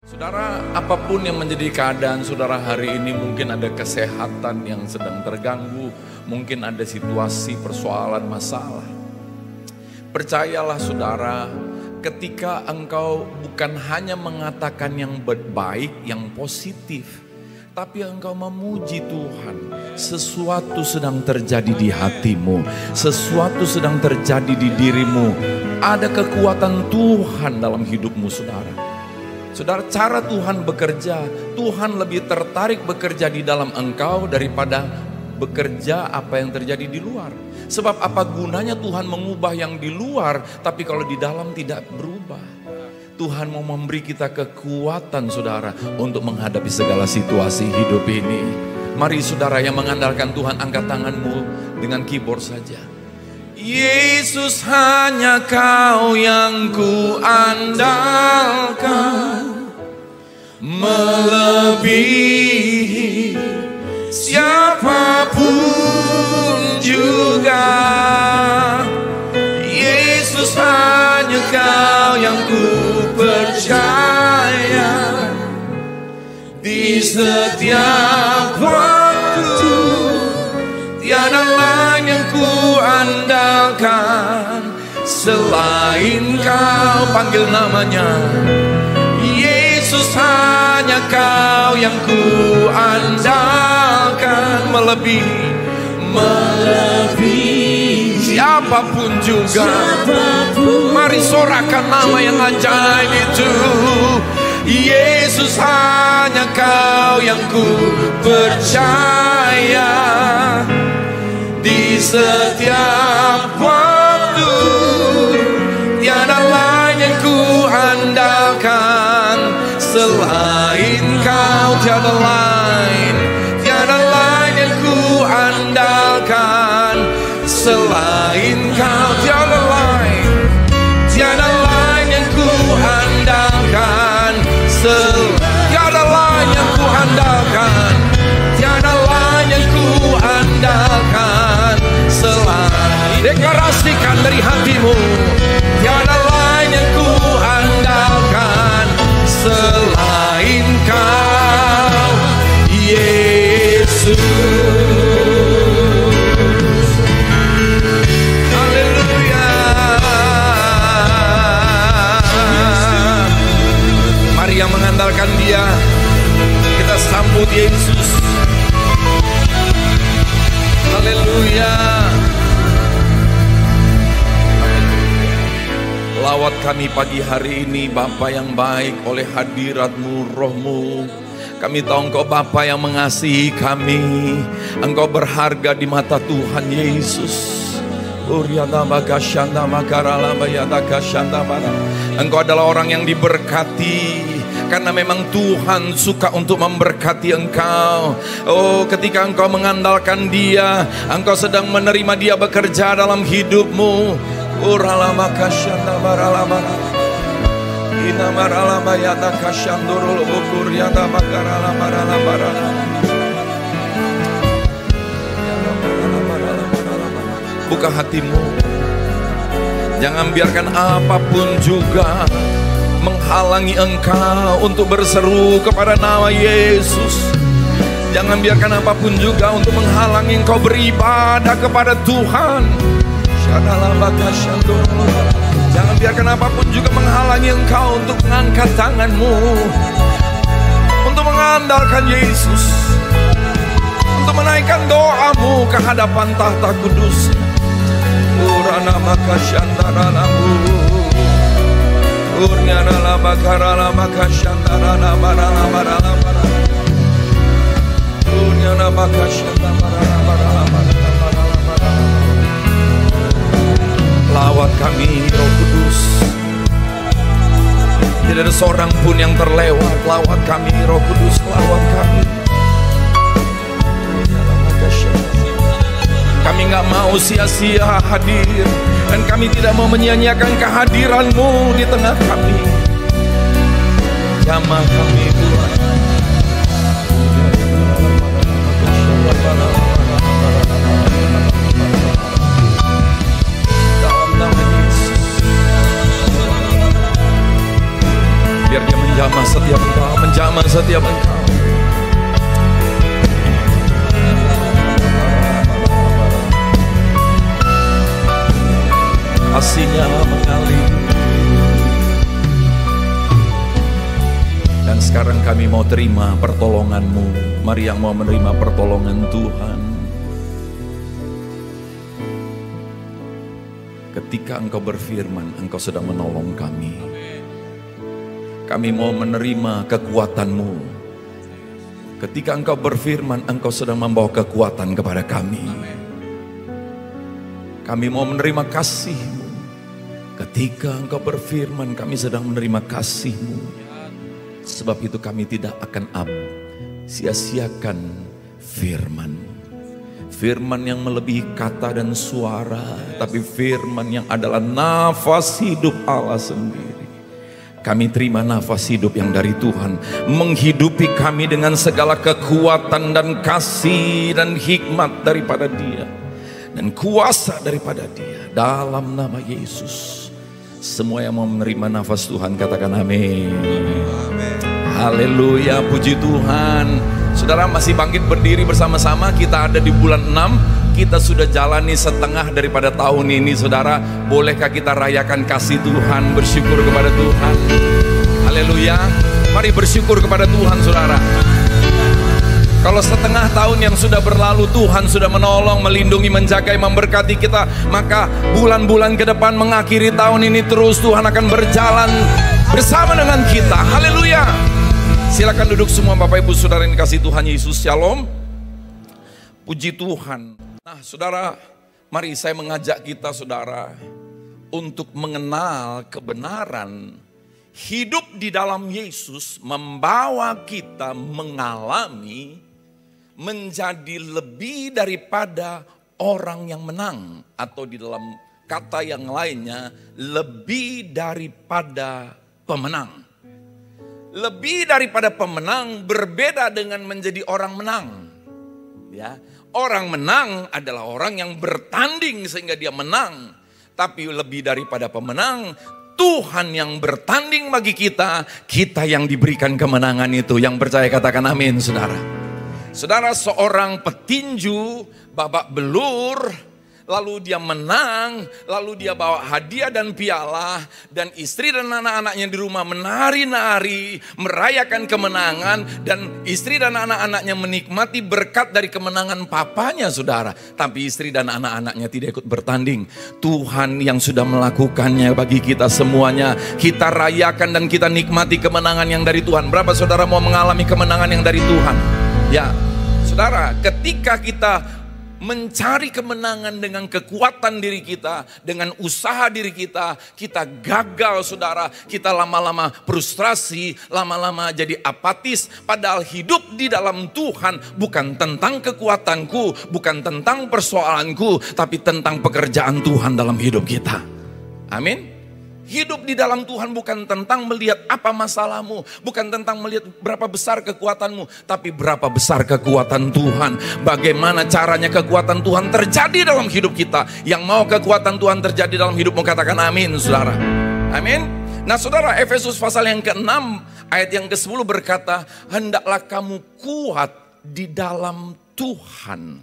Saudara, apapun yang menjadi keadaan saudara hari ini, mungkin ada kesehatan yang sedang terganggu, mungkin ada situasi, persoalan, masalah. Percayalah saudara, ketika engkau bukan hanya mengatakan yang baik, yang positif, tapi engkau memuji Tuhan, sesuatu sedang terjadi di hatimu, sesuatu sedang terjadi di dirimu. Ada kekuatan Tuhan dalam hidupmu saudara. Saudara, cara Tuhan bekerja, Tuhan lebih tertarik bekerja di dalam engkau daripada bekerja apa yang terjadi di luar. Sebab apa gunanya Tuhan mengubah yang di luar, tapi kalau di dalam tidak berubah. Tuhan mau memberi kita kekuatan saudara untuk menghadapi segala situasi hidup ini. Mari saudara yang mengandalkan Tuhan, angkat tanganmu dengan keyboard saja. Yesus, hanya Kau yang ku andalkan, melebihi siapapun juga. Yesus, hanya Kau yang ku percaya, di setiap waktu tiada lain yang ku andalkan selain Kau. Panggil namanya. Yesus, hanya Kau yang ku andalkan, melebihi siapapun juga. Mari sorakan nama yang ajaib itu. Yesus, hanya Kau yang ku percaya, di setiap waktu tiada lain yang ku andalkan selain Kau. Tiada lain yang ku andalkan selain Kau. Tiada lain yang ku andalkan, tiada lain yang ku andalkan, tiada lain yang ku andalkan selain. Deklarasikan dari hatimu, tiada lain yang ku andalkan selain Kau, Yesus. Haleluya. Mari yang mengandalkan Dia, kita sambut Yesus. Haleluya. Lawat kami pagi hari ini Bapa yang baik, oleh hadirat-Mu, Roh-Mu. Kami tahu Engkau Bapa yang mengasihi kami. Engkau berharga di mata Tuhan Yesus. Engkau adalah orang yang diberkati, karena memang Tuhan suka untuk memberkati engkau. Oh, ketika engkau mengandalkan Dia, engkau sedang menerima Dia bekerja dalam hidupmu. Buka hatimu. Jangan biarkan apapun juga menghalangi engkau untuk berseru kepada nama Yesus. Jangan biarkan apapun juga untuk menghalangi engkau beribadah kepada Tuhan. Jangan biarkan apapun juga menghalangi engkau untuk mengangkat tanganmu, untuk mengandalkan Yesus, untuk menaikkan doamu ke hadapan tahta kudus. Urana maka syandara lambu, urnyana labakara maka syandara labara labara labara, urnyana maka syandara labara labara labara labara. Lawat kami Roh Kudus, tidak ada seorang pun yang terlewat. Lawat kami Roh Kudus, lawat kami. Kami gak mau sia-sia hadir, dan kami tidak mau menyia-nyiakan kehadiran-Mu di tengah kami. Jamah kami Tuhan. Dalam nama Yesus, biar Dia menjamah setiap engkau, menjamah setiap engkau. Kasih-Nya mengalir. Dan sekarang kami mau terima pertolongan-Mu. Mari yang mau menerima pertolongan Tuhan. Ketika Engkau berfirman, Engkau sedang menolong kami. Kami mau menerima kekuatan-Mu. Ketika Engkau berfirman, Engkau sedang membawa kekuatan kepada kami. Kami mau menerima kasih-Mu. Ketika Engkau berfirman, kami sedang menerima kasih-Mu. Sebab itu kami tidak akan sia-siakan firman-Mu. Firman yang melebihi kata dan suara, tapi firman yang adalah nafas hidup Allah sendiri. Kami terima nafas hidup yang dari Tuhan, menghidupi kami dengan segala kekuatan dan kasih dan hikmat daripada Dia, dan kuasa daripada Dia. Dalam nama Yesus, semua yang mau menerima nafas Tuhan katakan amin. Haleluya, puji Tuhan. Saudara masih bangkit berdiri bersama-sama. Kita ada di bulan 6. Kita sudah jalani setengah daripada tahun ini. Saudara, bolehkah kita rayakan kasih Tuhan, bersyukur kepada Tuhan. Haleluya. Mari bersyukur kepada Tuhan, saudara. Kalau setengah tahun yang sudah berlalu Tuhan sudah menolong, melindungi, menjaga, memberkati kita, maka bulan-bulan ke depan mengakhiri tahun ini terus Tuhan akan berjalan bersama dengan kita. Haleluya. Silakan duduk semua Bapak Ibu Saudara yang dikasihi Tuhan Yesus. Shalom. Puji Tuhan. Nah saudara, mari saya mengajak kita saudara untuk mengenal kebenaran hidup di dalam Yesus membawa kita mengalami menjadi lebih daripada orang yang menang, atau di dalam kata yang lainnya lebih daripada pemenang. Lebih daripada pemenang berbeda dengan menjadi orang menang. Ya, orang menang adalah orang yang bertanding sehingga dia menang. Tapi lebih daripada pemenang, Tuhan yang bertanding bagi kita, kita yang diberikan kemenangan itu. Yang percaya katakan amin, saudara. Saudara, seorang petinju babak belur, lalu dia menang, lalu dia bawa hadiah dan piala, dan istri dan anak-anaknya di rumah menari-nari, merayakan kemenangan, dan istri dan anak-anaknya menikmati berkat dari kemenangan papanya, saudara. Tapi istri dan anak-anaknya tidak ikut bertanding. Tuhan yang sudah melakukannya bagi kita semuanya. Kita rayakan dan kita nikmati kemenangan yang dari Tuhan. Berapa saudara mau mengalami kemenangan yang dari Tuhan? Ya, saudara, ketika kita mencari kemenangan dengan kekuatan diri kita, dengan usaha diri kita, kita gagal saudara, kita lama-lama frustrasi, lama-lama jadi apatis. Padahal hidup di dalam Tuhan bukan tentang kekuatanku, bukan tentang persoalanku, tapi tentang pekerjaan Tuhan dalam hidup kita. Amin. Hidup di dalam Tuhan bukan tentang melihat apa masalahmu, bukan tentang melihat berapa besar kekuatanmu, tapi berapa besar kekuatan Tuhan. Bagaimana caranya kekuatan Tuhan terjadi dalam hidup kita. Yang mau kekuatan Tuhan terjadi dalam hidupmu katakan amin, saudara. Amin. Nah saudara, Efesus pasal yang ke-6 ayat yang ke-10 berkata, hendaklah kamu kuat di dalam Tuhan,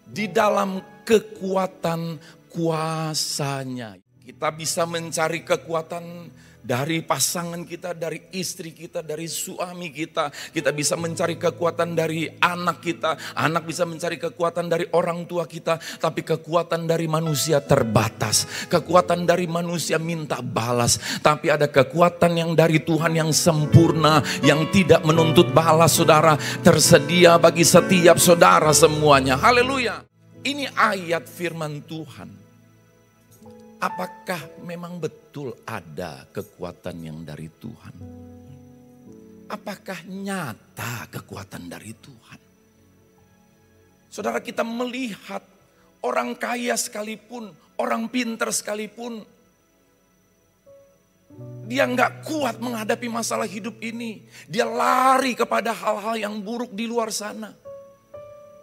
di dalam kekuatan kuasanya. Kita bisa mencari kekuatan dari pasangan kita, dari istri kita, dari suami kita. Kita bisa mencari kekuatan dari anak kita. Anak bisa mencari kekuatan dari orang tua kita. Tapi kekuatan dari manusia terbatas. Kekuatan dari manusia minta balas. Tapi ada kekuatan yang dari Tuhan yang sempurna, yang tidak menuntut balas, saudara. Tersedia bagi setiap saudara semuanya. Haleluya. Ini ayat firman Tuhan. Apakah memang betul ada kekuatan yang dari Tuhan? Apakah nyata kekuatan dari Tuhan? Saudara, kita melihat orang kaya sekalipun, orang pintar sekalipun, dia nggak kuat menghadapi masalah hidup ini. Dia lari kepada hal-hal yang buruk di luar sana.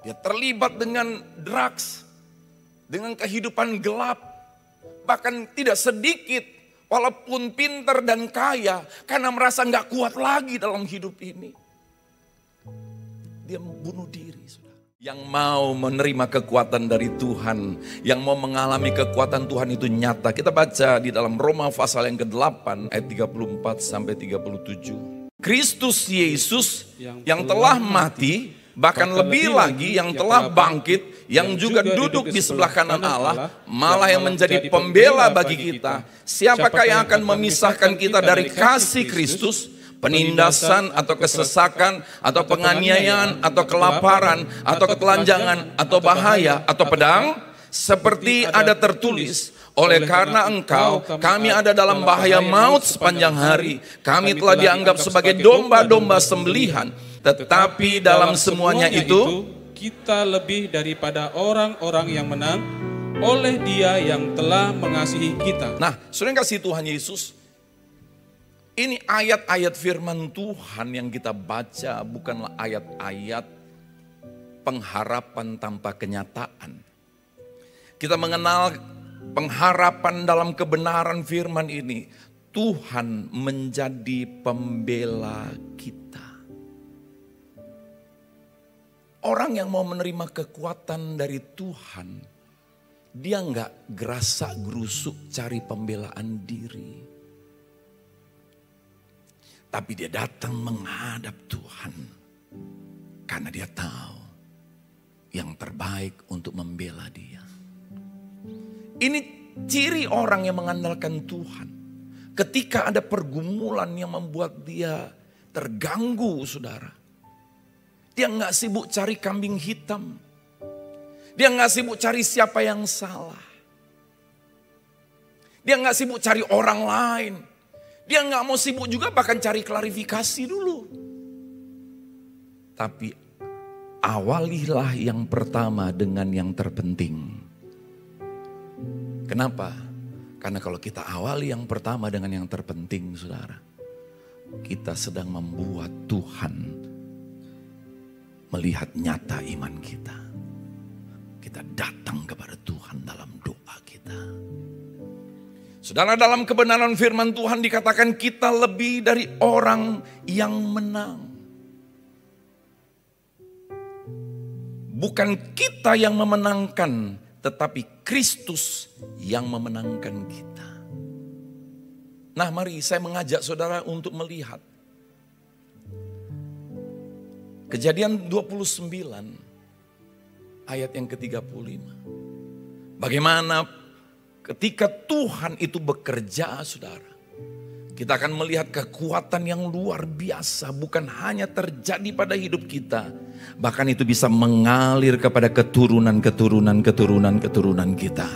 Dia terlibat dengan drugs, dengan kehidupan gelap. Bahkan tidak sedikit walaupun pintar dan kaya, karena merasa gak kuat lagi dalam hidup ini, dia bunuh diri. Yang mau menerima kekuatan dari Tuhan, yang mau mengalami kekuatan Tuhan itu nyata. Kita baca di dalam Roma pasal yang ke-8 ayat 34 sampai 37. Kristus Yesus yang telah mati, bahkan lebih lagi yang telah bangkit, yang juga duduk di sebelah kanan Allah, malah yang menjadi pembela bagi kita. Siapakah yang akan memisahkan kita dari kasih Kristus? Penindasan atau kesesakan atau penganiayaan atau kelaparan atau ketelanjangan atau bahaya atau pedang, seperti ada tertulis, oleh karena engkau kami ada dalam bahaya maut sepanjang hari, kami telah dianggap sebagai domba-domba sembelihan. Tetapi dalam semuanya itu kita lebih daripada orang-orang yang menang oleh Dia yang telah mengasihi kita. Nah, saudara yang kasih Tuhan Yesus, ini ayat-ayat firman Tuhan yang kita baca bukanlah ayat-ayat pengharapan tanpa kenyataan. Kita mengenal pengharapan dalam kebenaran firman ini. Tuhan menjadi pembela kita. Orang yang mau menerima kekuatan dari Tuhan, dia nggak gerasak gerusuk cari pembelaan diri. Tapi dia datang menghadap Tuhan karena dia tahu yang terbaik untuk membela dia. Ini ciri orang yang mengandalkan Tuhan. Ketika ada pergumulan yang membuat dia terganggu, saudara, dia nggak sibuk cari kambing hitam. Dia nggak sibuk cari siapa yang salah. Dia nggak sibuk cari orang lain. Dia nggak mau sibuk juga bahkan cari klarifikasi dulu. Tapi awalilah yang pertama dengan yang terpenting. Kenapa? Karena kalau kita awali yang pertama dengan yang terpenting, saudara, kita sedang membuat Tuhan melihat nyata iman kita. Kita datang kepada Tuhan dalam doa kita. Saudara, dalam kebenaran firman Tuhan dikatakan kita lebih dari orang yang menang. Bukan kita yang memenangkan, tetapi Kristus yang memenangkan kita. Nah, mari saya mengajak saudara untuk melihat Kejadian 29 ayat yang ke-35. Bagaimana ketika Tuhan itu bekerja, saudara, kita akan melihat kekuatan yang luar biasa. Bukan hanya terjadi pada hidup kita, bahkan itu bisa mengalir kepada keturunan kita.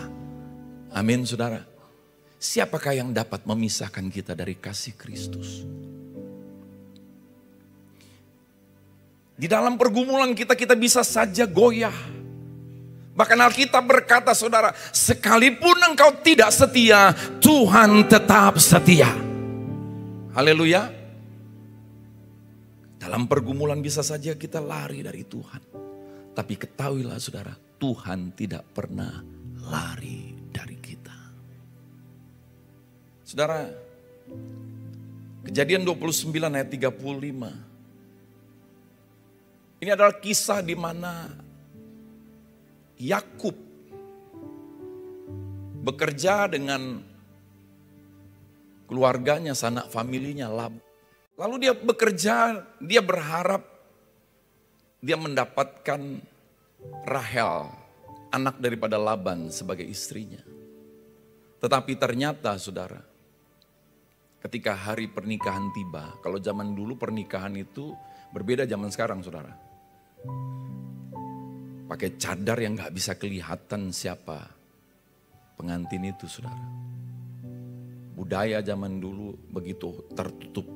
Amin, saudara. Siapakah yang dapat memisahkan kita dari kasih Kristus? Di dalam pergumulan kita bisa saja goyah. Bahkan Alkitab berkata, saudara, sekalipun engkau tidak setia, Tuhan tetap setia. Haleluya. Dalam pergumulan bisa saja kita lari dari Tuhan. Tapi ketahuilah saudara, Tuhan tidak pernah lari dari kita. Saudara, Kejadian 29 ayat 35. Ini adalah kisah di mana Yakub bekerja dengan keluarganya, sanak familinya Laban. Lalu dia bekerja, dia berharap dia mendapatkan Rahel, anak daripada Laban sebagai istrinya. Tetapi ternyata saudara, ketika hari pernikahan tiba, kalau zaman dulu pernikahan itu berbeda zaman sekarang, saudara. Pakai cadar yang gak bisa kelihatan siapa pengantin itu, saudara. Budaya zaman dulu begitu tertutup.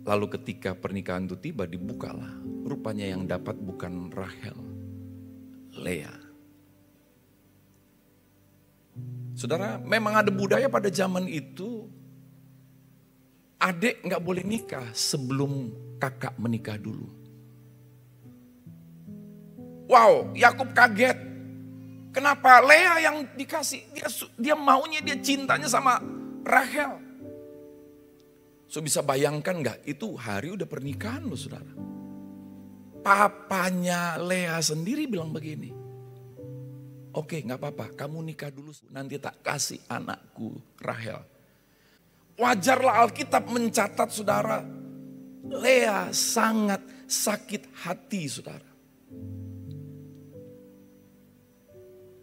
Lalu ketika pernikahan itu tiba, dibukalah. Rupanya yang dapat bukan Rahel, Lea. Saudara, memang ada budaya pada zaman itu, adik gak boleh nikah sebelum kakak menikah dulu. Wow, Yakub kaget. Kenapa Lea yang dikasih? Dia maunya, dia cintanya sama Rahel. So bisa bayangkan gak, itu hari udah pernikahan loh saudara. Papanya Lea sendiri bilang begini, oke gak apa-apa, kamu nikah dulu, nanti tak kasih anakku Rahel. Wajarlah Alkitab mencatat saudara, Lea sangat sakit hati saudara.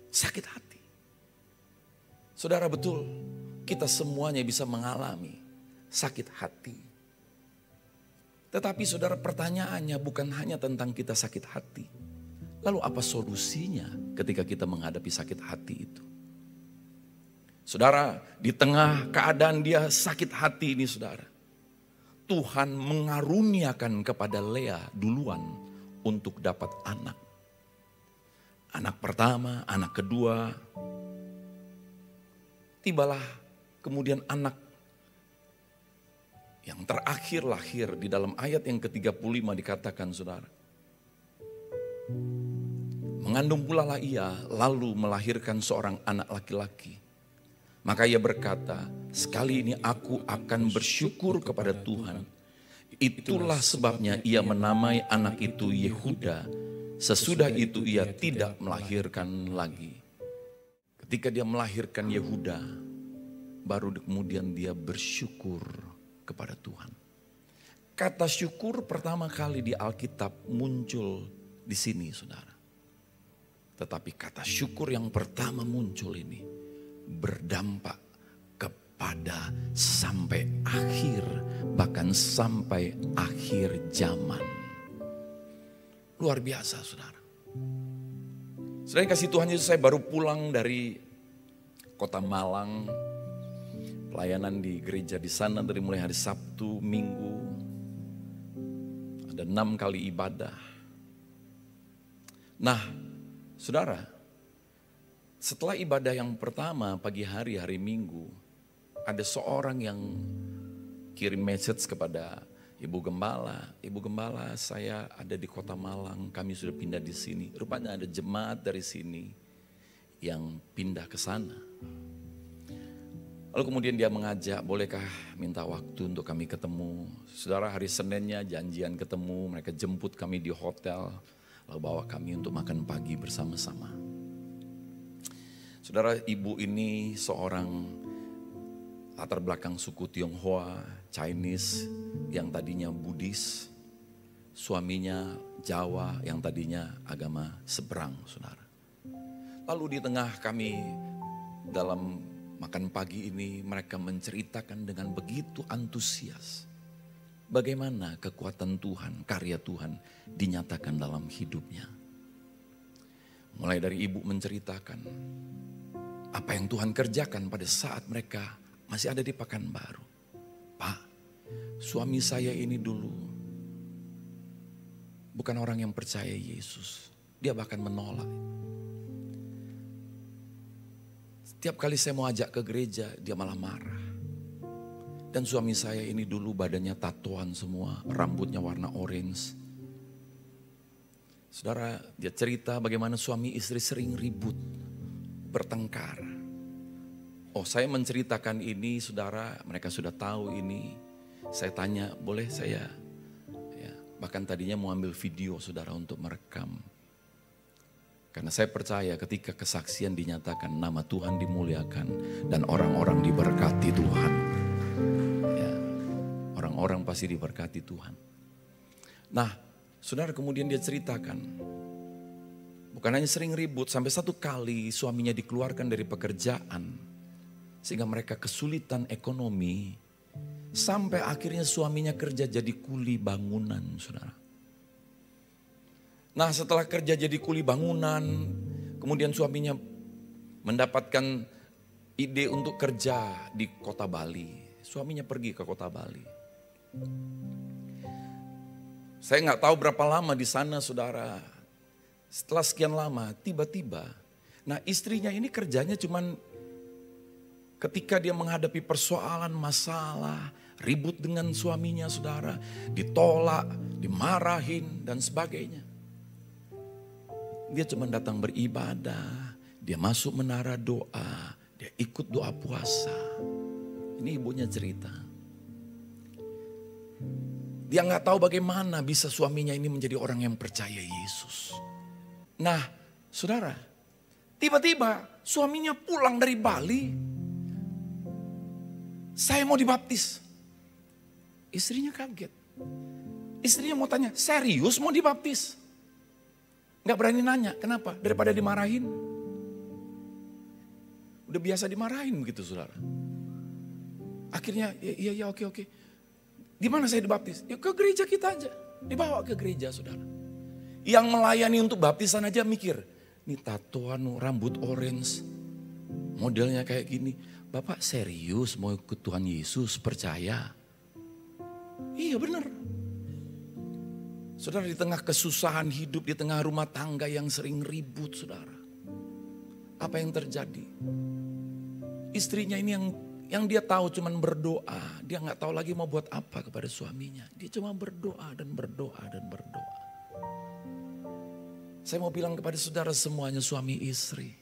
Sakit hati. Saudara betul, kita semuanya bisa mengalami sakit hati. Tetapi saudara, pertanyaannya bukan hanya tentang kita sakit hati. Lalu apa solusinya ketika kita menghadapi sakit hati itu? Saudara, di tengah keadaan dia sakit hati ini saudara, Tuhan mengaruniakan kepada Lea duluan untuk dapat anak. Anak pertama, anak kedua. Tibalah kemudian anak yang terakhir lahir di dalam ayat yang ke-35 dikatakan saudara. Mengandung pula lah ia lalu melahirkan seorang anak laki-laki. Maka ia berkata, sekali ini aku akan bersyukur kepada Tuhan. Itulah sebabnya ia menamai anak itu Yehuda. Sesudah itu ia tidak melahirkan lagi. Ketika dia melahirkan Yehuda, baru kemudian dia bersyukur kepada Tuhan. Kata syukur pertama kali di Alkitab muncul di sini saudara. Tetapi kata syukur yang pertama muncul ini berdampak kepada sampai akhir, bahkan sampai akhir zaman. Luar biasa saudara. Saudara kasih Tuhan Yesus, saya baru pulang dari kota Malang. Pelayanan di gereja di sana dari mulai hari Sabtu, Minggu. Ada 6 kali ibadah. Nah saudara, setelah ibadah yang pertama pagi hari, hari Minggu, ada seorang yang kirim message kepada Ibu Gembala, saya ada di kota Malang, kami sudah pindah di sini. Rupanya ada jemaat dari sini yang pindah ke sana. Lalu kemudian dia mengajak, bolehkah minta waktu untuk kami ketemu. Saudara, hari Seninnya janjian ketemu, mereka jemput kami di hotel, lalu bawa kami untuk makan pagi bersama-sama. Saudara, ibu ini seorang latar belakang suku Tionghoa, Chinese yang tadinya Buddhis, suaminya Jawa yang tadinya agama seberang, saudara. Lalu di tengah kami dalam makan pagi ini mereka menceritakan dengan begitu antusias bagaimana kekuatan Tuhan, karya Tuhan dinyatakan dalam hidupnya. Mulai dari ibu menceritakan apa yang Tuhan kerjakan pada saat mereka masih ada di Pekanbaru. Pak, suami saya ini dulu bukan orang yang percaya Yesus. Dia bahkan menolak. Setiap kali saya mau ajak ke gereja, dia malah marah. Dan suami saya ini dulu badannya tatoan semua, rambutnya warna orange. Saudara, dia cerita bagaimana suami istri sering ribut, bertengkar. Oh, saya menceritakan ini saudara, mereka sudah tahu ini. Saya tanya, boleh saya? Ya, bahkan tadinya mau ambil video saudara untuk merekam. Karena saya percaya ketika kesaksian dinyatakan, nama Tuhan dimuliakan dan orang-orang diberkati Tuhan. Ya, orang-orang pasti diberkati Tuhan. Nah, saudara kemudian dia ceritakan, bukan hanya sering ribut, sampai satu kali suaminya dikeluarkan dari pekerjaan. Sehingga mereka kesulitan ekonomi. Sampai akhirnya suaminya kerja jadi kuli bangunan, saudara. Nah, setelah kerja jadi kuli bangunan, kemudian suaminya mendapatkan ide untuk kerja di kota Bali. Suaminya pergi ke kota Bali. Saya nggak tahu berapa lama di sana, saudara. Setelah sekian lama, tiba-tiba, nah istrinya ini kerjanya cuman ketika dia menghadapi persoalan, masalah, ribut dengan suaminya saudara, ditolak, dimarahin dan sebagainya. Dia cuma datang beribadah, dia masuk menara doa, dia ikut doa puasa. Ini ibunya cerita. Dia nggak tahu bagaimana bisa suaminya ini menjadi orang yang percaya Yesus. Nah, saudara, tiba-tiba suaminya pulang dari Bali. Saya mau dibaptis. Istrinya kaget. Istrinya mau tanya, serius mau dibaptis? Gak berani nanya, kenapa? Daripada dimarahin. Udah biasa dimarahin begitu, saudara. Akhirnya, iya oke. Di mana saya dibaptis? Ya ke gereja kita aja. Dibawa ke gereja, saudara. Yang melayani untuk baptisan aja mikir, ini tatoan rambut orange, modelnya kayak gini. Bapak serius mau ikut Tuhan Yesus, percaya? Iya benar. Saudara, di tengah kesusahan hidup, di tengah rumah tangga yang sering ribut, saudara. Apa yang terjadi? Istrinya ini yang dia tahu cuman berdoa. Dia gak tahu lagi mau buat apa kepada suaminya. Dia cuma berdoa dan berdoa dan berdoa. Saya mau bilang kepada saudara semuanya, suami istri.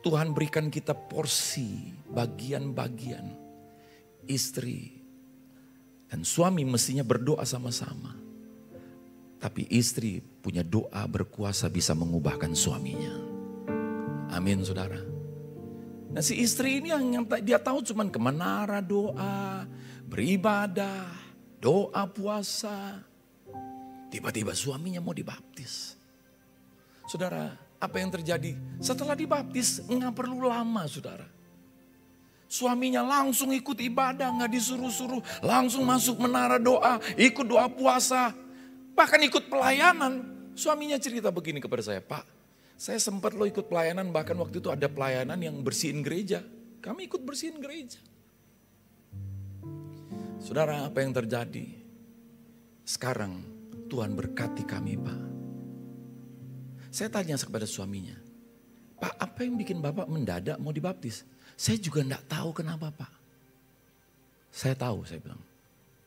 Tuhan berikan kita porsi, bagian-bagian. Istri dan suami mestinya berdoa sama-sama. Tapi istri punya doa berkuasa bisa mengubahkan suaminya. Amin, saudara. Nah, si istri ini yang dia tahu cuman ke menara doa, beribadah, doa puasa. Tiba-tiba suaminya mau dibaptis. Saudara, apa yang terjadi? Setelah dibaptis nggak perlu lama, saudara. Suaminya langsung ikut ibadah, nggak disuruh-suruh. Langsung masuk menara doa, ikut doa puasa. Bahkan ikut pelayanan. Suaminya cerita begini kepada saya, Pak, saya sempat ikut pelayanan, bahkan waktu itu ada pelayanan yang bersihin gereja. Kami ikut bersihin gereja. Saudara, apa yang terjadi? Sekarang Tuhan berkati kami, Pak. Saya tanya kepada suaminya, Pak, apa yang bikin Bapak mendadak mau dibaptis? Saya juga enggak tahu kenapa, Pak. Saya tahu, saya bilang.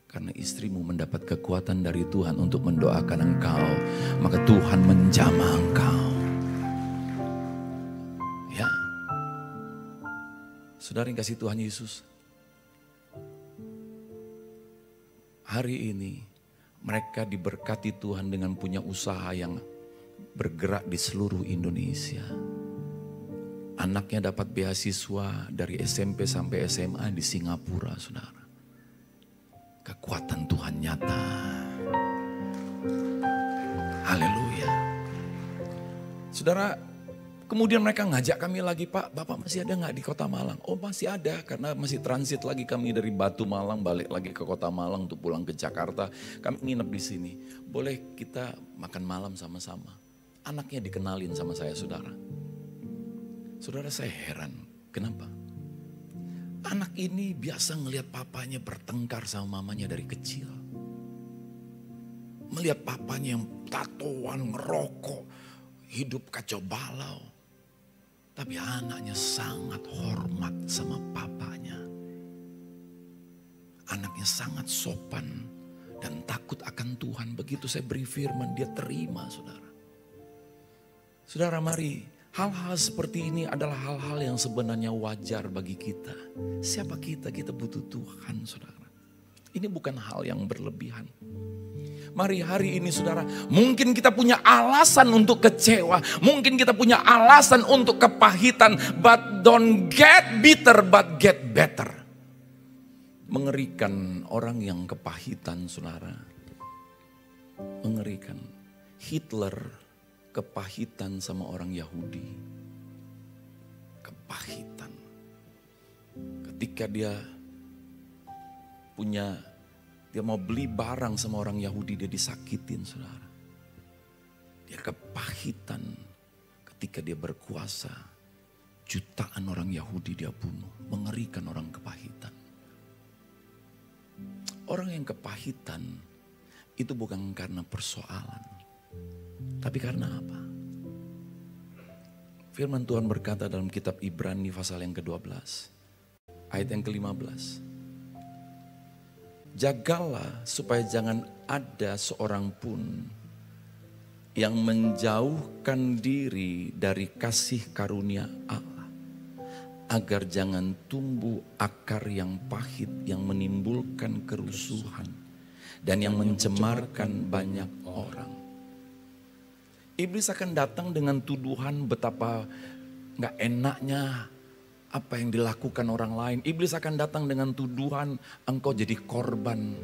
Karena istrimu mendapat kekuatan dari Tuhan untuk mendoakan engkau, maka Tuhan menjamah engkau. Ya. Saudara yang kasih Tuhan Yesus. Hari ini mereka diberkati Tuhan dengan punya usaha yang bergerak di seluruh Indonesia. Anaknya dapat beasiswa dari SMP sampai SMA di Singapura, saudara. Kekuatan Tuhan nyata. Haleluya. Saudara, kemudian mereka ngajak kami lagi, Pak, Bapak masih ada gak di Kota Malang? Oh masih ada, karena masih transit lagi kami dari Batu Malang balik lagi ke Kota Malang untuk pulang ke Jakarta. Kami nginep di sini. Boleh kita makan malam sama-sama? Anaknya dikenalin sama saya, saudara. Saudara, saya heran. Kenapa? Anak ini biasa ngelihat papanya bertengkar sama mamanya dari kecil. Melihat papanya yang tatoan, ngerokok, hidup kacau balau. Tapi anaknya sangat hormat sama papanya. Anaknya sangat sopan dan takut akan Tuhan. Begitu saya beri firman, dia terima, saudara. Saudara, mari. Hal-hal seperti ini adalah hal-hal yang sebenarnya wajar bagi kita. Siapa kita? Kita butuh Tuhan, saudara. Ini bukan hal yang berlebihan. Mari hari ini, saudara, mungkin kita punya alasan untuk kecewa. Mungkin kita punya alasan untuk kepahitan. But don't get bitter, but get better. Mengerikan orang yang kepahitan, saudara. Mengerikan. Hitler kepahitan sama orang Yahudi. Kepahitan. Ketika dia mau beli barang sama orang Yahudi, dia disakitin, saudara. Dia kepahitan. Ketika dia berkuasa, jutaan orang Yahudi dia bunuh. Mengerikan orang kepahitan. Orang yang kepahitan itu bukan karena persoalan. Tapi karena apa? Firman Tuhan berkata dalam kitab Ibrani pasal yang ke-12. Ayat yang ke-15. Jagalah supaya jangan ada seorang pun yang menjauhkan diri dari kasih karunia Allah. agar jangan tumbuh akar yang pahit yang menimbulkan kerusuhan dan yang mencemarkan banyak orang. Iblis akan datang dengan tuduhan betapa gak enaknya apa yang dilakukan orang lain. Iblis akan datang dengan tuduhan engkau jadi korban,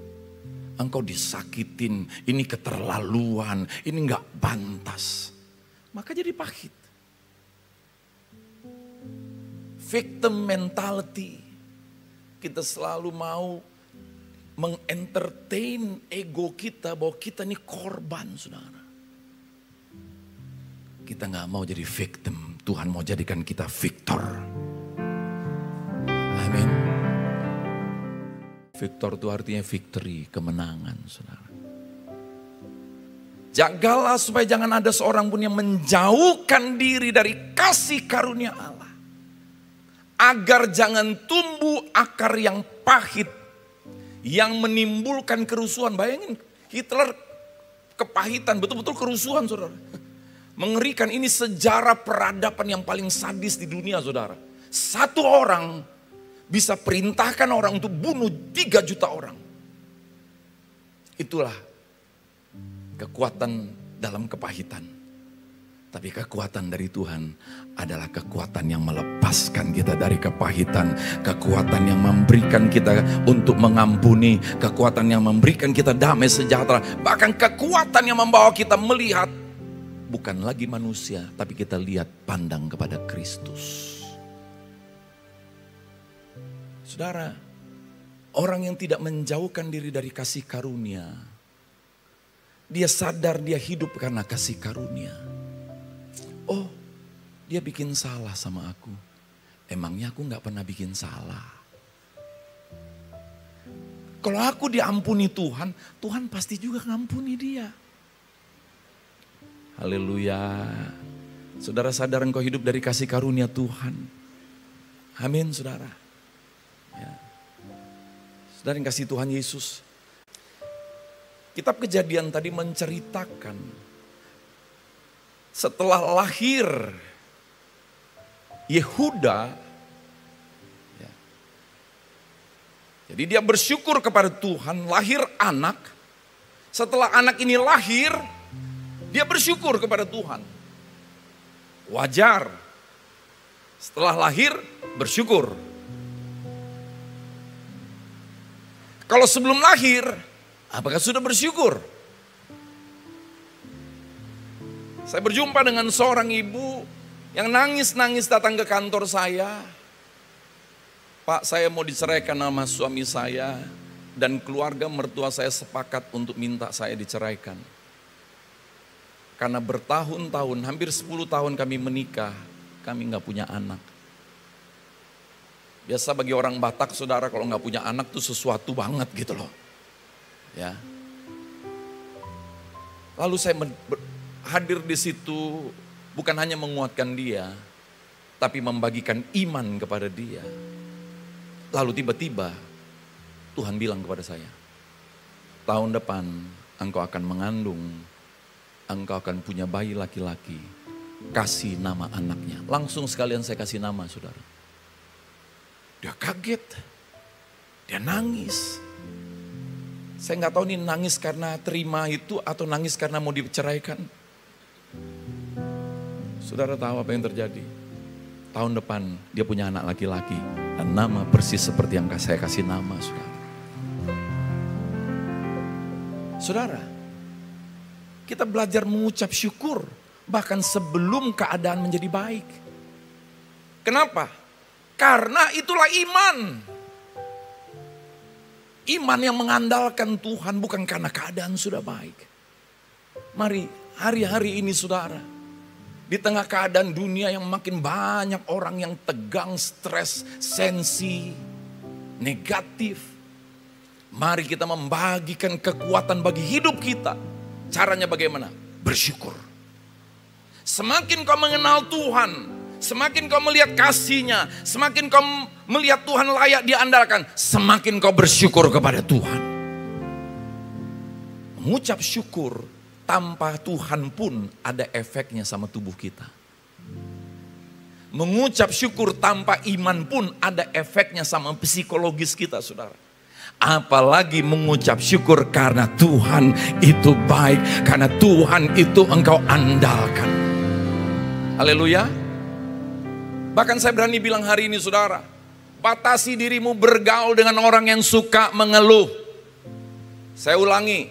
engkau disakitin, ini keterlaluan, ini gak pantas. Maka jadi pahit. Victim mentality. Kita selalu mau mengentertain ego kita bahwa kita ini korban, saudara. Kita gak mau jadi victim, Tuhan mau jadikan kita victor. Amin. Victor itu artinya victory, kemenangan, saudara. Jagalah supaya jangan ada seorang pun yang menjauhkan diri dari kasih karunia Allah. Agar jangan tumbuh akar yang pahit, yang menimbulkan kerusuhan. Bayangin Hitler kepahitan, betul-betul kerusuhan, saudara. Mengerikan, ini sejarah peradaban yang paling sadis di dunia, saudara. Satu orang bisa perintahkan orang untuk bunuh 3 juta orang. Itulah kekuatan dalam kepahitan. Tapi kekuatan dari Tuhan adalah kekuatan yang melepaskan kita dari kepahitan. Kekuatan yang memberikan kita untuk mengampuni. Kekuatan yang memberikan kita damai sejahtera. Bahkan kekuatan yang membawa kita melihat bukan lagi manusia, tapi kita lihat pandang kepada Kristus. Saudara, orang yang tidak menjauhkan diri dari kasih karunia, dia sadar dia hidup karena kasih karunia. Oh, dia bikin salah sama aku. Emangnya aku gak pernah bikin salah. Kalau aku diampuni Tuhan, Tuhan pasti juga ngampuni dia. Haleluya. Saudara sadar engkau hidup dari kasih karunia Tuhan. Amin, saudara. Ya. Saudara yang kasih Tuhan Yesus. Kitab Kejadian tadi menceritakan setelah lahir Yehuda, ya, jadi dia bersyukur kepada Tuhan, lahir anak. Setelah anak ini lahir, dia bersyukur kepada Tuhan. Wajar, setelah lahir bersyukur. Kalau sebelum lahir, apakah sudah bersyukur? Saya berjumpa dengan seorang ibu yang nangis-nangis datang ke kantor saya. Pak, saya mau diceraikan sama suami saya dan keluarga mertua saya sepakat untuk minta saya diceraikan. Karena bertahun-tahun, hampir 10 tahun kami menikah, kami gak punya anak. Biasa bagi orang Batak, saudara, kalau gak punya anak tuh sesuatu banget gitu loh. Ya. Lalu saya hadir di situ bukan hanya menguatkan dia, tapi membagikan iman kepada dia. Lalu tiba-tiba Tuhan bilang kepada saya, tahun depan engkau akan mengandung, engkau akan punya bayi laki-laki, kasih nama anaknya. Langsung sekalian saya kasih nama, saudara. Dia kaget, dia nangis. Saya gak tahu nih nangis karena terima itu atau nangis karena mau diceraikan. Saudara tahu apa yang terjadi? Tahun depan dia punya anak laki-laki dan nama persis seperti yang saya kasih nama, saudara. Saudara, kita belajar mengucap syukur bahkan sebelum keadaan menjadi baik. Kenapa? Karena itulah iman. Iman yang mengandalkan Tuhan bukan karena keadaan sudah baik. Mari hari-hari ini, saudara, di tengah keadaan dunia yang makin banyak orang yang tegang, stres, sensi, negatif. Mari kita membagikan kekuatan bagi hidup kita. Caranya bagaimana? Bersyukur. Semakin kau mengenal Tuhan, semakin kau melihat kasih-Nya, semakin kau melihat Tuhan layak diandalkan, semakin kau bersyukur kepada Tuhan. Mengucap syukur tanpa Tuhan pun ada efeknya sama tubuh kita. Mengucap syukur tanpa iman pun ada efeknya sama psikologis kita, saudara. Apalagi mengucap syukur karena Tuhan itu baik, karena Tuhan itu engkau andalkan. Haleluya. Bahkan saya berani bilang hari ini, saudara, batasi dirimu bergaul dengan orang yang suka mengeluh. Saya ulangi,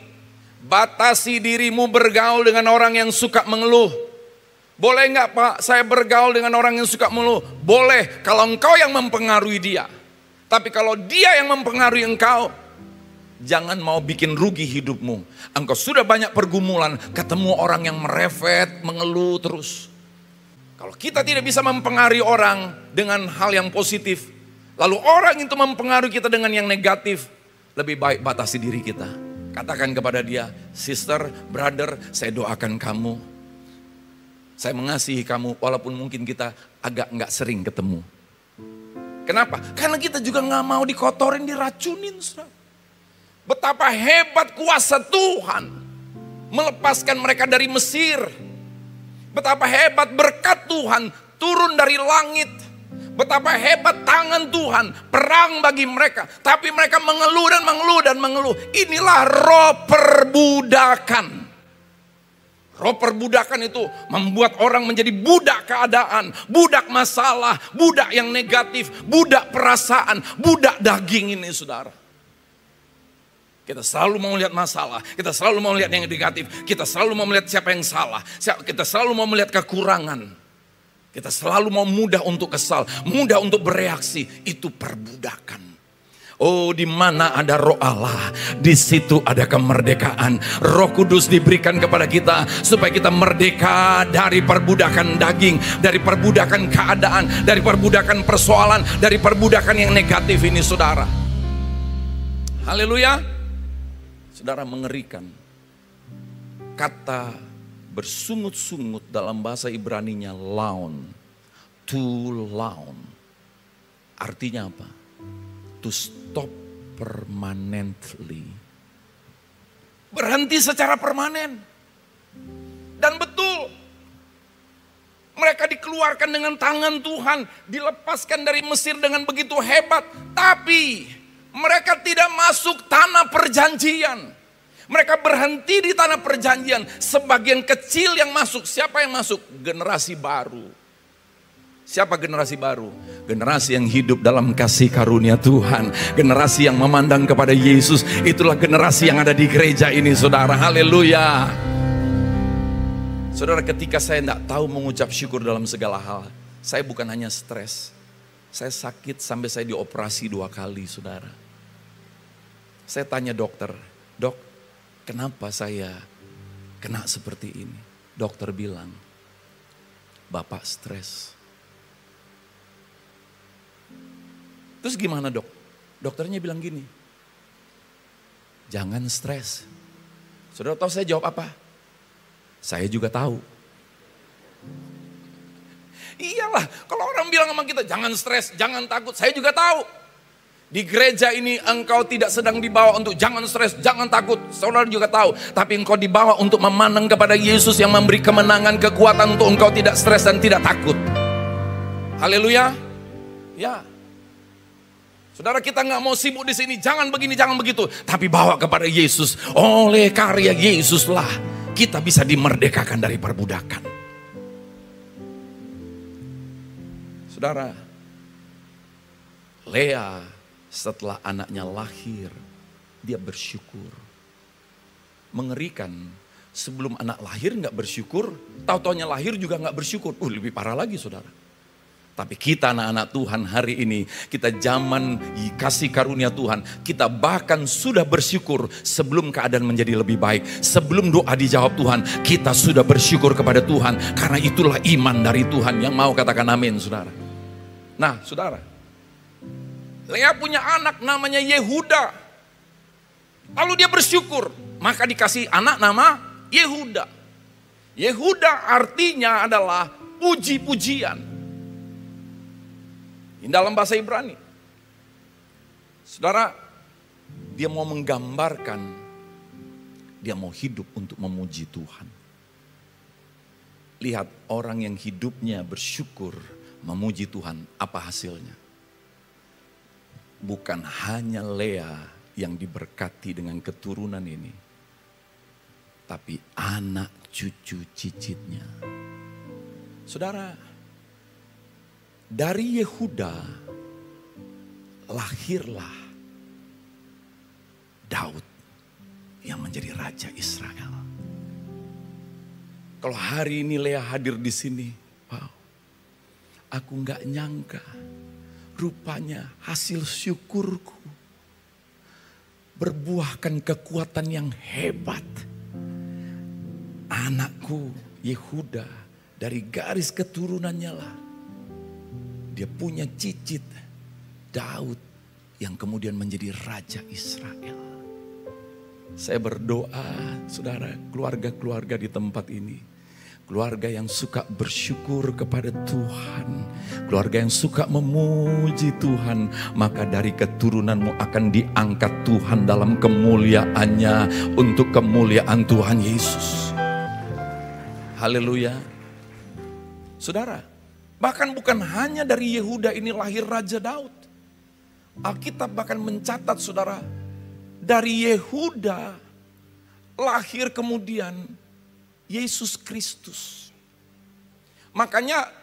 batasi dirimu bergaul dengan orang yang suka mengeluh. Boleh nggak Pak, saya bergaul dengan orang yang suka mengeluh? Boleh, kalau engkau yang mempengaruhi dia. Tapi kalau dia yang mempengaruhi engkau, jangan mau bikin rugi hidupmu. Engkau sudah banyak pergumulan, ketemu orang yang merefet, mengeluh terus. Kalau kita tidak bisa mempengaruhi orang dengan hal yang positif, lalu orang itu mempengaruhi kita dengan yang negatif, lebih baik batasi diri kita. Katakan kepada dia, sister, brother, saya doakan kamu. Saya mengasihi kamu walaupun mungkin kita agak nggak sering ketemu. Kenapa? Karena kita juga nggak mau dikotorin, diracunin. Betapa hebat kuasa Tuhan melepaskan mereka dari Mesir. Betapa hebat berkat Tuhan turun dari langit. Betapa hebat tangan Tuhan perang bagi mereka. Tapi mereka mengeluh dan mengeluh dan mengeluh. Inilah roh perbudakan. Roh perbudakan itu membuat orang menjadi budak keadaan, budak masalah, budak yang negatif, budak perasaan, budak daging ini, saudara. Kita selalu mau melihat masalah, kita selalu mau melihat yang negatif, kita selalu mau melihat siapa yang salah, kita selalu mau melihat kekurangan. Kita selalu mau mudah untuk kesal, mudah untuk bereaksi, itu perbudakan. Oh, di mana ada roh Allah, di situ ada kemerdekaan. Roh Kudus diberikan kepada kita supaya kita merdeka dari perbudakan daging, dari perbudakan keadaan, dari perbudakan persoalan, dari perbudakan yang negatif ini, saudara. Haleluya. Saudara, mengerikan. Kata bersungut-sungut dalam bahasa Ibraninya laun, to laun. Artinya apa? To stop permanently. Berhenti secara permanen. Dan betul, mereka dikeluarkan dengan tangan Tuhan, dilepaskan dari Mesir dengan begitu hebat. Tapi mereka tidak masuk tanah perjanjian. Mereka berhenti di tanah perjanjian. Sebagian kecil yang masuk. Siapa yang masuk? Generasi baru. Siapa generasi baru? Generasi yang hidup dalam kasih karunia Tuhan. Generasi yang memandang kepada Yesus. Itulah generasi yang ada di gereja ini, saudara. Haleluya. Saudara, ketika saya tidak tahu mengucap syukur dalam segala hal, saya bukan hanya stres. Saya sakit sampai saya dioperasi 2 kali, saudara. Saya tanya dokter, dok, kenapa saya kena seperti ini? Dokter bilang, Bapak stres. Terus gimana dok? Dokternya bilang gini, jangan stres. Saudara tahu saya jawab apa? Saya juga tahu. Iyalah, kalau orang bilang sama kita jangan stres, jangan takut, saya juga tahu. Di gereja ini engkau tidak sedang dibawa untuk jangan stres, jangan takut. Saudara juga tahu, tapi engkau dibawa untuk memandang kepada Yesus yang memberi kemenangan, kekuatan untuk engkau tidak stres dan tidak takut. Haleluya. Ya. Saudara, kita nggak mau sibuk di sini, jangan begini, jangan begitu, tapi bawa kepada Yesus. Oleh karya Yesuslah kita bisa dimerdekakan dari perbudakan. Saudara, Lea setelah anaknya lahir, dia bersyukur. Mengerikan, sebelum anak lahir nggak bersyukur, tahu-taunya lahir juga nggak bersyukur. Lebih parah lagi, saudara. Tapi kita anak-anak Tuhan hari ini, kita zaman kasih karunia Tuhan, kita bahkan sudah bersyukur sebelum keadaan menjadi lebih baik. Sebelum doa dijawab Tuhan, kita sudah bersyukur kepada Tuhan. Karena itulah iman dari Tuhan. Yang mau katakan amin, saudara. Nah, saudara, Lea punya anak namanya Yehuda. Lalu dia bersyukur, maka dikasih anak nama Yehuda. Yehuda artinya adalah puji-pujian. Ini dalam bahasa Ibrani. Saudara, dia mau menggambarkan, dia mau hidup untuk memuji Tuhan. Lihat orang yang hidupnya bersyukur, memuji Tuhan. Apa hasilnya? Bukan hanya Lea yang diberkati dengan keturunan ini, tapi anak cucu cicitnya. Saudara, dari Yehuda lahirlah Daud yang menjadi raja Israel. Kalau hari ini Lea hadir di sini, wow, aku nggak nyangka, rupanya hasil syukurku berbuahkan kekuatan yang hebat. Anakku Yehuda, dari garis keturunannya lah, dia punya cicit Daud yang kemudian menjadi raja Israel. Saya berdoa, saudara, keluarga-keluarga di tempat ini, keluarga yang suka bersyukur kepada Tuhan, keluarga yang suka memuji Tuhan, maka dari keturunanmu akan diangkat Tuhan dalam kemuliaannya untuk kemuliaan Tuhan Yesus. Haleluya. Saudara, bahkan bukan hanya dari Yehuda ini lahir Raja Daud. Alkitab bahkan mencatat, saudara, dari Yehuda lahir kemudian Yesus Kristus. Makanya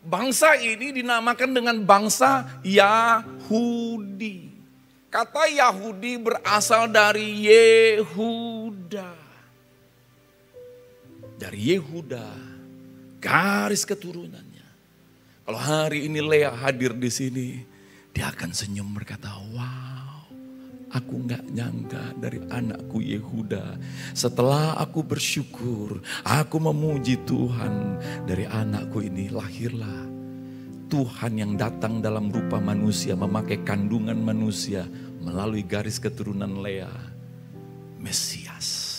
bangsa ini dinamakan dengan bangsa Yahudi. Kata Yahudi berasal dari Yehuda. Dari Yehuda, garis keturunannya. Kalau hari ini Lea hadir di sini, dia akan senyum berkata, wow, aku gak nyangka dari anakku Yehuda. Setelah aku bersyukur, aku memuji Tuhan, dari anakku ini lahirlah Tuhan yang datang dalam rupa manusia, memakai kandungan manusia, melalui garis keturunan Lea, Mesias.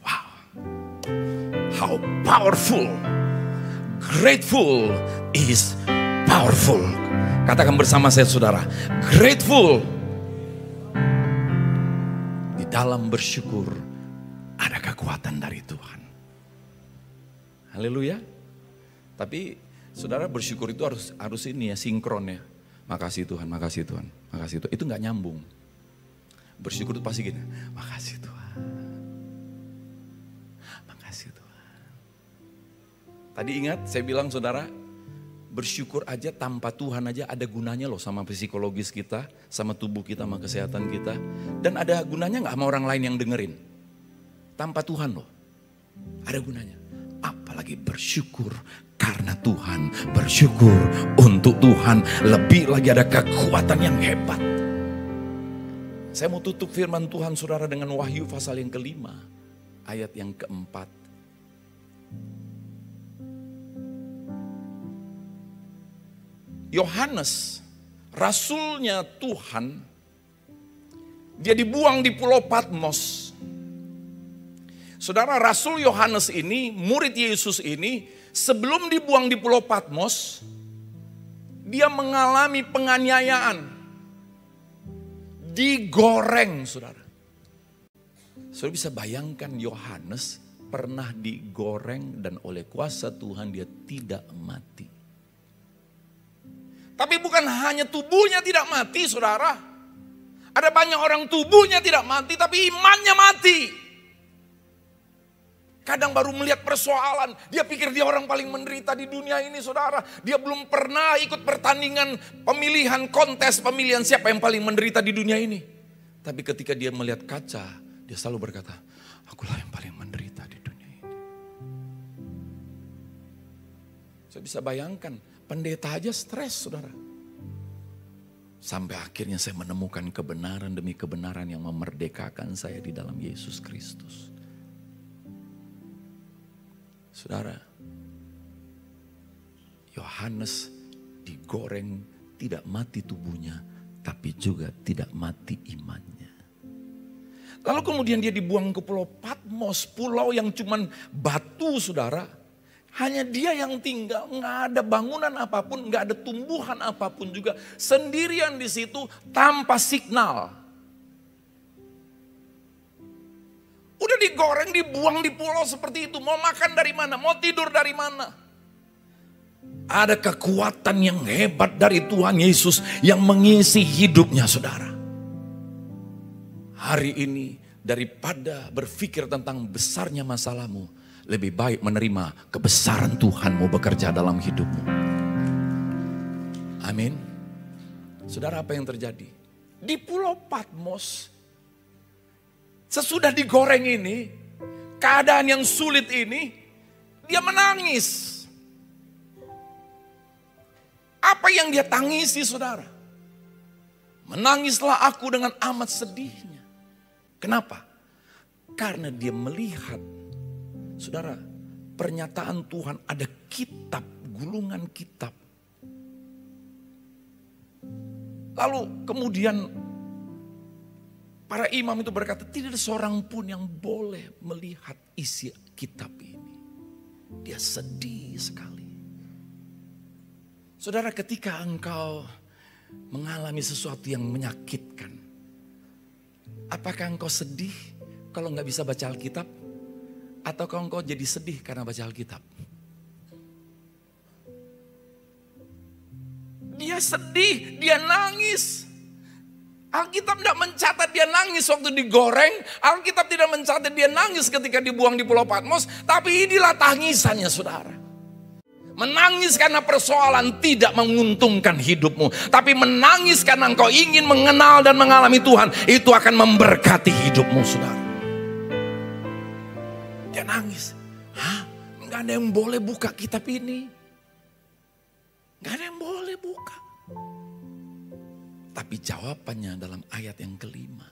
Wow, how powerful, grateful is powerful. Katakan bersama saya, saudara, grateful. Di dalam bersyukur ada kekuatan dari Tuhan. Haleluya. Tapi saudara, bersyukur itu harus ini ya, sinkron ya. Makasih Tuhan, makasih Tuhan, makasih Tuhan. Itu nggak nyambung. Bersyukur itu pasti gini, makasih Tuhan, makasih Tuhan. Tadi ingat saya bilang, saudara, bersyukur aja tanpa Tuhan aja ada gunanya loh, sama psikologis kita, sama tubuh kita, sama kesehatan kita. Dan ada gunanya gak sama orang lain yang dengerin. Tanpa Tuhan loh, ada gunanya. Apalagi bersyukur karena Tuhan, bersyukur untuk Tuhan, lebih lagi ada kekuatan yang hebat. Saya mau tutup firman Tuhan, saudara, dengan Wahyu pasal yang ke-5, ayat yang ke-4. Yohanes, rasulnya Tuhan, dia dibuang di Pulau Patmos. Saudara, Rasul Yohanes ini, murid Yesus ini, sebelum dibuang di Pulau Patmos, dia mengalami penganiayaan. Digoreng, saudara. Saudara bisa bayangkan, Yohanes pernah digoreng dan oleh kuasa Tuhan dia tidak mati. Tapi bukan hanya tubuhnya tidak mati, saudara. Ada banyak orang tubuhnya tidak mati, tapi imannya mati. Kadang baru melihat persoalan, dia pikir dia orang paling menderita di dunia ini, saudara. Dia belum pernah ikut pertandingan pemilihan, kontes pemilihan siapa yang paling menderita di dunia ini. Tapi ketika dia melihat kaca, dia selalu berkata, akulah yang paling menderita di dunia ini. Saya bisa bayangkan, pendeta aja stres, saudara. Sampai akhirnya saya menemukan kebenaran demi kebenaran yang memerdekakan saya di dalam Yesus Kristus. Saudara, Yohanes digoreng, tidak mati tubuhnya, tapi juga tidak mati imannya. Lalu kemudian dia dibuang ke Pulau Patmos, pulau yang cuman batu, saudara. Hanya dia yang tinggal, nggak ada bangunan apapun, nggak ada tumbuhan apapun juga. Sendirian di situ tanpa signal. Udah digoreng, dibuang di pulau seperti itu. Mau makan dari mana? Mau tidur dari mana? Ada kekuatan yang hebat dari Tuhan Yesus yang mengisi hidupnya saudara. Hari ini daripada berpikir tentang besarnya masalahmu, lebih baik menerima kebesaran Tuhanmu bekerja dalam hidupmu. Amin. Saudara, apa yang terjadi? Di Pulau Patmos, sesudah digoreng ini, keadaan yang sulit ini, dia menangis. Apa yang dia tangisi saudara? Menangislah aku dengan amat sedihnya. Kenapa? Karena dia melihat, saudara, pernyataan Tuhan ada kitab, gulungan kitab. Lalu kemudian para imam itu berkata, tidak ada seorang pun yang boleh melihat isi kitab ini. Dia sedih sekali. Saudara, ketika engkau mengalami sesuatu yang menyakitkan, apakah engkau sedih kalau nggak bisa baca Alkitab? Atau engkau jadi sedih karena baca Alkitab? Dia sedih, dia nangis. Alkitab tidak mencatat dia nangis waktu digoreng. Alkitab tidak mencatat dia nangis ketika dibuang di Pulau Patmos. Tapi inilah tangisannya saudara. Menangis karena persoalan tidak menguntungkan hidupmu. Tapi menangis karena engkau ingin mengenal dan mengalami Tuhan. Itu akan memberkati hidupmu saudara. Dia nangis. Hah? Gak ada yang boleh buka kitab ini. Gak ada yang boleh buka. Tapi jawabannya dalam ayat yang kelima.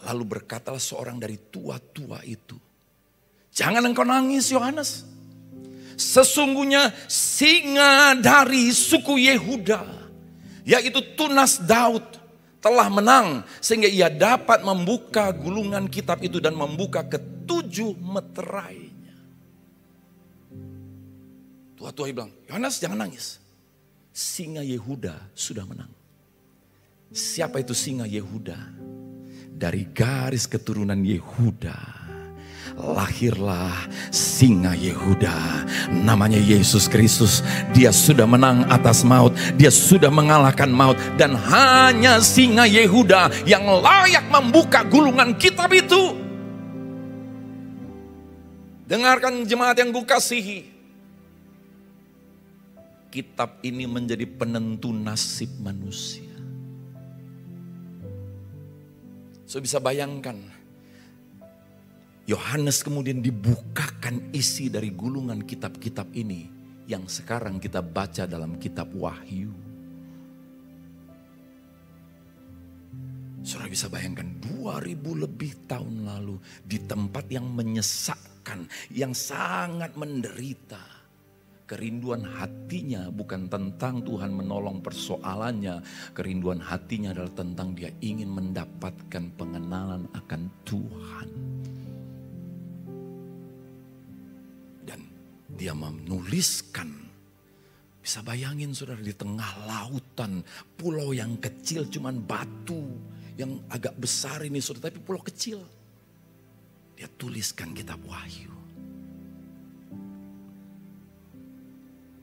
Lalu berkatalah seorang dari tua-tua itu. Jangan engkau nangis Yohanes. Sesungguhnya singa dari suku Yehuda, yaitu tunas Daud, telah menang sehingga ia dapat membuka gulungan kitab itu dan membuka ketujuh meterainya. Tua-tua bilang, Yohanes jangan nangis. Singa Yehuda sudah menang. Siapa itu singa Yehuda? Dari garis keturunan Yehuda lahirlah singa Yehuda, namanya Yesus Kristus. Dia sudah menang atas maut, dia sudah mengalahkan maut. Dan hanya singa Yehuda yang layak membuka gulungan kitab itu. Dengarkan jemaat yang kukasihi, kitab ini menjadi penentu nasib manusia. So bisa bayangkan, Yohanes kemudian dibukakan isi dari gulungan kitab-kitab ini yang sekarang kita baca dalam kitab Wahyu. Saudara bisa bayangkan 2000 lebih tahun lalu di tempat yang menyesakkan, yang sangat menderita. Kerinduan hatinya bukan tentang Tuhan menolong persoalannya. Kerinduan hatinya adalah tentang dia ingin mendapatkan pengenalan akan Tuhan. Dia menuliskan, bisa bayangin saudara, di tengah lautan, pulau yang kecil cuman batu, yang agak besar ini saudara, tapi pulau kecil. Dia tuliskan kitab Wahyu.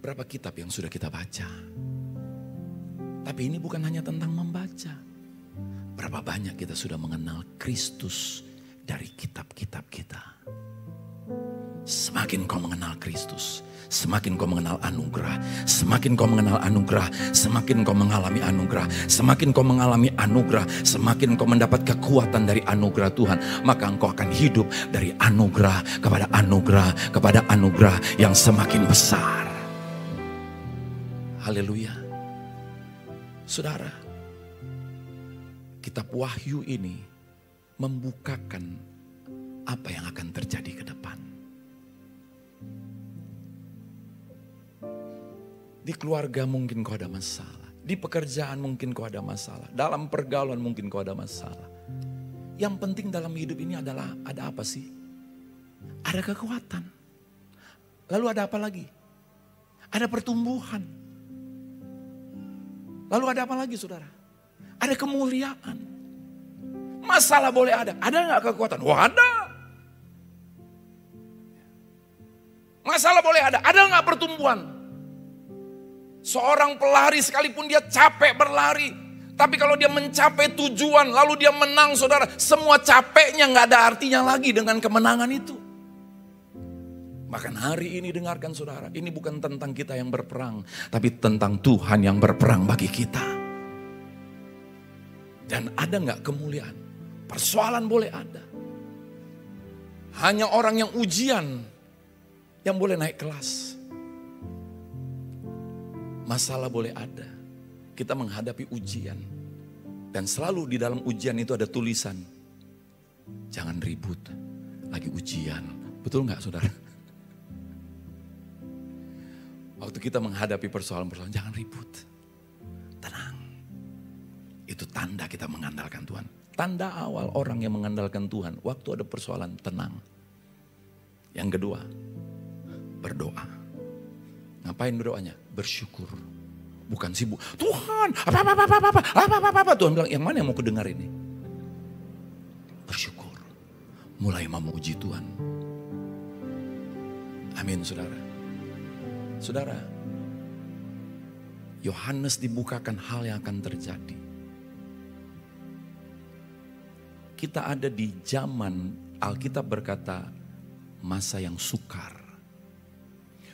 Berapa kitab yang sudah kita baca? Tapi ini bukan hanya tentang membaca. Berapa banyak kita sudah mengenal Kristus dari kitab-kitab kita. Semakin kau mengenal Kristus, semakin kau mengenal anugerah. Semakin kau mengenal anugerah, semakin kau mengalami anugerah. Semakin kau mengalami anugerah, semakin kau mendapat kekuatan dari anugerah Tuhan. Maka engkau akan hidup dari anugerah kepada anugerah yang semakin besar. Haleluya. Saudara, kitab Wahyu ini membukakan apa yang akan terjadi ke depan. Di keluarga mungkin kau ada masalah. Di pekerjaan mungkin kau ada masalah. Dalam pergaulan mungkin kau ada masalah. Yang penting dalam hidup ini adalah ada apa sih? Ada kekuatan. Lalu ada apa lagi? Ada pertumbuhan. Lalu ada apa lagi saudara? Ada kemuliaan. Masalah boleh ada. Ada gak kekuatan? Wah ada. Masalah masalah boleh ada nggak pertumbuhan? Seorang pelari sekalipun dia capek berlari, tapi kalau dia mencapai tujuan lalu dia menang, saudara, semua capeknya nggak ada artinya lagi dengan kemenangan itu. Bahkan hari ini dengarkan saudara, ini bukan tentang kita yang berperang, tapi tentang Tuhan yang berperang bagi kita. Dan ada nggak kemuliaan? Persoalan boleh ada. Hanya orang yang ujian yang boleh naik kelas. Masalah boleh ada. Kita menghadapi ujian. Dan selalu di dalam ujian itu ada tulisan. Jangan ribut, lagi ujian. Betul nggak saudara? Waktu kita menghadapi persoalan-persoalan, jangan ribut. Tenang. Itu tanda kita mengandalkan Tuhan. Tanda awal orang yang mengandalkan Tuhan, waktu ada persoalan, tenang. Yang kedua, berdoa. Ngapain berdoanya? Bersyukur. Bukan sibuk. Tuhan, apa. Tuhan bilang, yang mana yang mau kudengar ini? Bersyukur. Mulai memuji Tuhan. Amin, saudara. Saudara, Yohanes dibukakan hal yang akan terjadi. Kita ada di zaman Alkitab berkata masa yang sukar.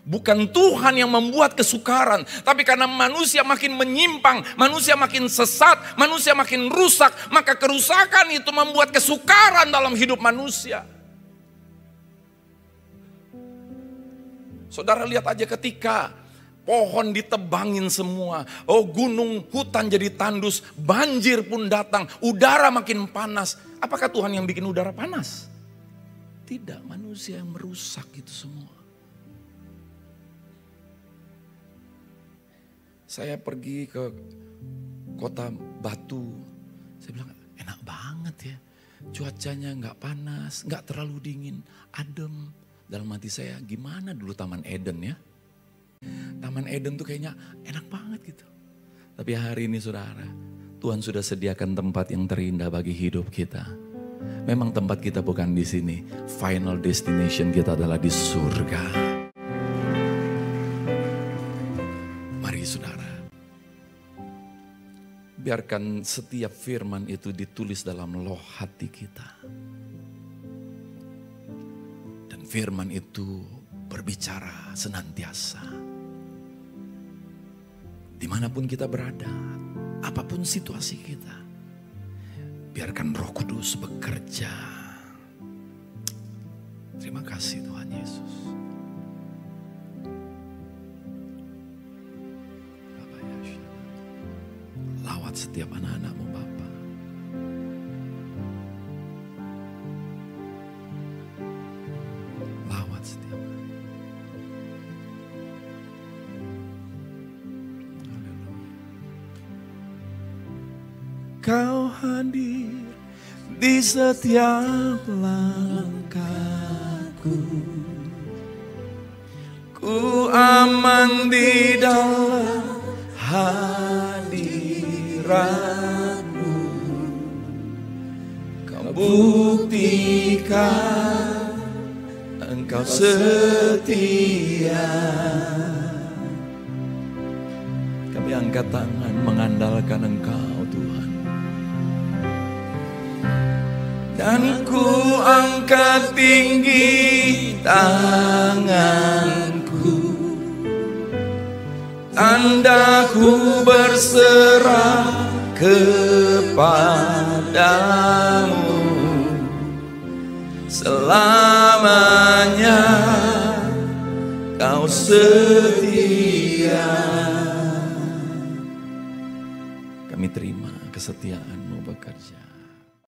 Bukan Tuhan yang membuat kesukaran, tapi karena manusia makin menyimpang, manusia makin sesat, manusia makin rusak, maka kerusakan itu membuat kesukaran dalam hidup manusia. Saudara lihat aja ketika pohon ditebangin semua, gunung hutan jadi tandus, banjir pun datang, udara makin panas. Apakah Tuhan yang bikin udara panas? Tidak, manusia yang merusak itu semua. Saya pergi ke kota Batu, saya bilang enak banget ya, cuacanya nggak panas, nggak terlalu dingin, adem. Dalam hati saya, gimana dulu Taman Eden ya? Taman Eden tuh kayaknya enak banget gitu. Tapi hari ini saudara, Tuhan sudah sediakan tempat yang terindah bagi hidup kita. Memang tempat kita bukan di sini. Final destination kita adalah di surga. Mari saudara, biarkan setiap firman itu ditulis dalam loh hati kita. Firman itu berbicara senantiasa. Dimanapun kita berada, apapun situasi kita, biarkan Roh Kudus bekerja. Terima kasih Tuhan Yesus. Lawat setiap anak-anak-Mu Bapa. Kau hadir di setiap langkahku. Ku aman di dalam hadirat-Mu. Kau buktikan Engkau setia. Kami angkat tangan mengandalkan Engkau Tuhan. Dan ku angkat tinggi tanganku, tanda ku berserah kepadamu. Selamanya Kau setia. Kami terima kesetiaan-Mu bekerja.